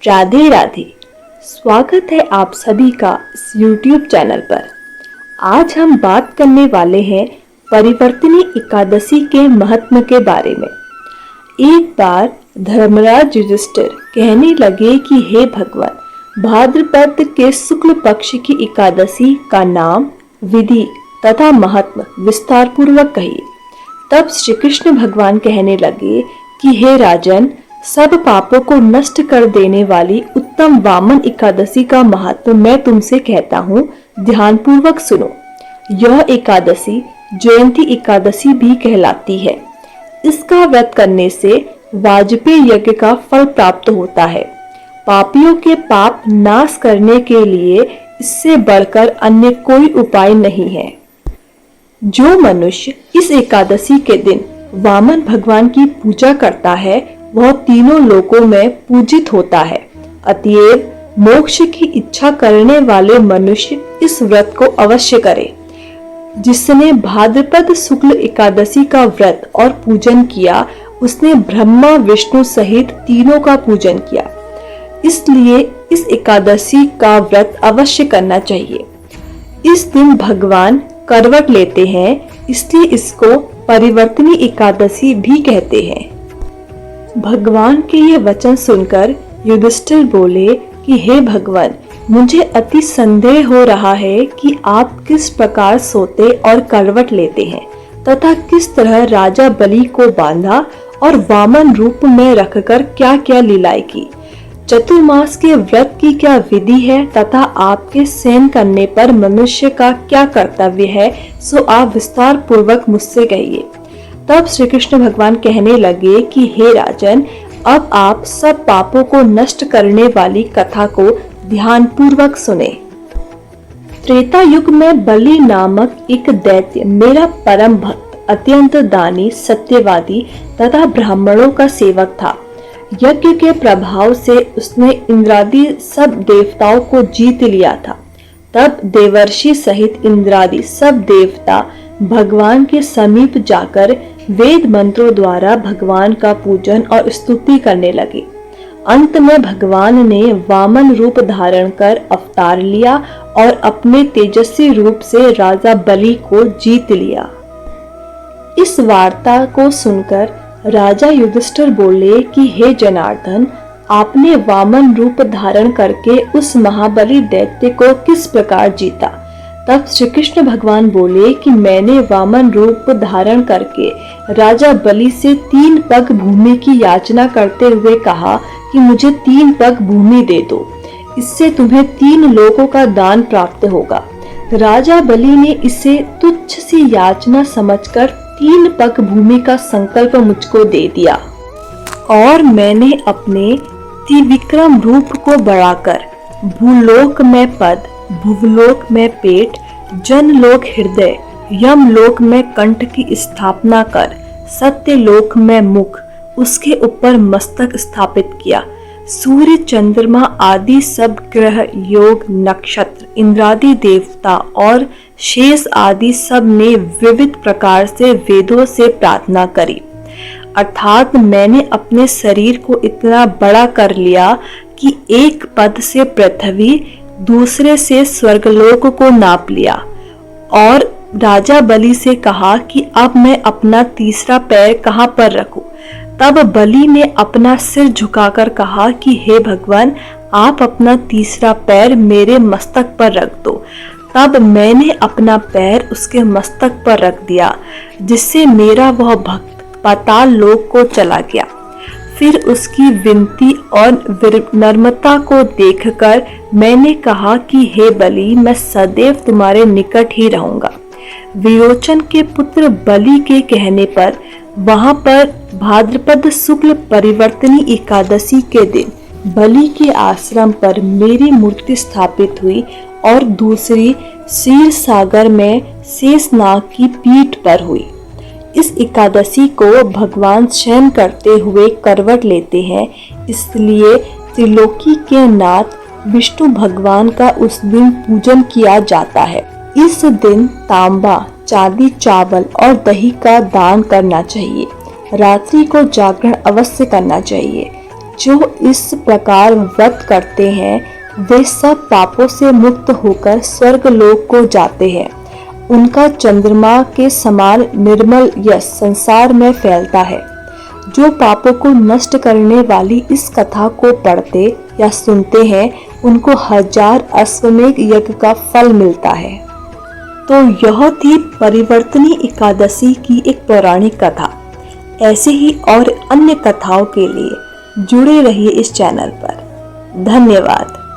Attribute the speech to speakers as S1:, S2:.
S1: राधे राधे। स्वागत है आप सभी का इस YouTube चैनल पर। आज हम बात करने वाले हैं परिवर्तनी एकादशी के महत्व के बारे में। एक बार धर्मराज युधिष्ठिर कहने लगे कि हे भगवान, भाद्रपद के शुक्ल पक्ष की एकादशी का नाम, विधि तथा महत्व विस्तार पूर्वक कहिए। तब श्री कृष्ण भगवान कहने लगे कि हे राजन, सब पापों को नष्ट कर देने वाली उत्तम वामन एकादशी का महत्व मैं तुमसे कहता हूँ, ध्यान पूर्वक सुनो। यह एकादशी जयंती एकादशी भी कहलाती है। इसका व्रत करने से वाजपेय यज्ञ का फल प्राप्त होता है। पापियों के पाप नाश करने के लिए इससे बढ़कर अन्य कोई उपाय नहीं है। जो मनुष्य इस एकादशी के दिन वामन भगवान की पूजा करता है वह तीनों लोकों में पूजित होता है। अतएव मोक्ष की इच्छा करने वाले मनुष्य इस व्रत को अवश्य करे। जिसने भाद्रपद शुक्ल एकादशी का व्रत और पूजन किया उसने ब्रह्मा विष्णु सहित तीनों का पूजन किया। इसलिए इस एकादशी का व्रत अवश्य करना चाहिए। इस दिन भगवान करवट लेते हैं, इसलिए इसको परिवर्तनी एकादशी भी कहते हैं। भगवान के ये वचन सुनकर युधिष्ठिर बोले कि हे भगवान, मुझे अति संदेह हो रहा है कि आप किस प्रकार सोते और करवट लेते हैं तथा किस तरह राजा बलि को बांधा और वामन रूप में रखकर क्या क्या लीलाएं की। चतुर्मास के व्रत की क्या विधि है तथा आपके शयन करने पर मनुष्य का क्या कर्तव्य है, सो आप विस्तार पूर्वक मुझसे कहिए। तब श्री कृष्ण भगवान कहने लगे कि हे राजन, अब आप सब पापों को नष्ट करने वाली कथा को ध्यान पूर्वक सुने। त्रेता युग में बलि नामक एक दैत्य मेरा परम भक्त, अत्यंत दानी, सत्यवादी तथा ब्राह्मणों का सेवक था। यज्ञ के प्रभाव से उसने इंद्रादि सब देवताओं को जीत लिया था। तब देवर्षि सहित इंद्रादि सब देवता भगवान के समीप जाकर वेद मंत्रों द्वारा भगवान का पूजन और स्तुति करने लगे। अंत में भगवान ने वामन रूप धारण कर अवतार लिया और अपने तेजस्वी रूप से राजा बलि को जीत लिया। इस वार्ता को सुनकर राजा युधिष्ठिर बोले कि हे जनार्दन, आपने वामन रूप धारण करके उस महाबली दैत्य को किस प्रकार जीता। तब श्री कृष्ण भगवान बोले कि मैंने वामन रूप धारण करके राजा बलि से 3 पग भूमि की याचना करते हुए कहा कि मुझे 3 पग भूमि दे दो, इससे तुम्हें 3 लोकों का दान प्राप्त होगा। राजा बलि ने इसे तुच्छ सी याचना समझकर 3 पग भूमि का संकल्प मुझको दे दिया और मैंने अपने त्रिविक्रम रूप को बढ़ाकर भूलोक में पद, भुवलोक में पेट, जनलोक हृदय, यमलोक में कंठ की स्थापना कर सत्यलोक में मुख, उसके ऊपर मस्तक स्थापित किया। सूर्य, चंद्रमा आदि सब ग्रह, योग, नक्षत्र, इंद्रादि देवता और शेष आदि सब ने विविध प्रकार से वेदों से प्रार्थना करी। अर्थात मैंने अपने शरीर को इतना बड़ा कर लिया कि एक पद से पृथ्वी, दूसरे से स्वर्गलोक को नाप लिया और राजा बलि से कहा कि अब मैं अपना तीसरा पैर कहाँ पर रखूं। तब बलि ने अपना सिर झुकाकर कहा कि हे भगवान, आप अपना तीसरा पैर मेरे मस्तक पर रख दो। तब मैंने अपना पैर उसके मस्तक पर रख दिया, जिससे मेरा वह भक्त पाताल लोक को चला गया। फिर उसकी विनती और नम्रता को देखकर मैंने कहा कि हे बलि, मैं सदैव तुम्हारे निकट ही रहूंगा। विरोचन के पुत्र बलि के कहने पर वहां पर भाद्रपद शुक्ल परिवर्तनी एकादशी के दिन बलि के आश्रम पर मेरी मूर्ति स्थापित हुई और दूसरी क्षीर सागर में शेषनाग की पीठ पर हुई। इस एकादशी को भगवान शयन करते हुए करवट लेते हैं, इसलिए त्रिलोकी के नाथ विष्णु भगवान का उस दिन पूजन किया जाता है। इस दिन तांबा, चांदी, चावल और दही का दान करना चाहिए। रात्रि को जागरण अवश्य करना चाहिए। जो इस प्रकार व्रत करते हैं वे सब पापों से मुक्त होकर स्वर्ग लोक को जाते हैं। उनका चंद्रमा के समान निर्मल यश संसार में फैलता है। जो पापों को नष्ट करने वाली इस कथा को पढ़ते या सुनते हैं उनको 1000 अश्वमेध यज्ञ का फल मिलता है। तो यह थी परिवर्तनी एकादशी की एक पौराणिक कथा। ऐसे ही और अन्य कथाओं के लिए जुड़े रहिए इस चैनल पर। धन्यवाद।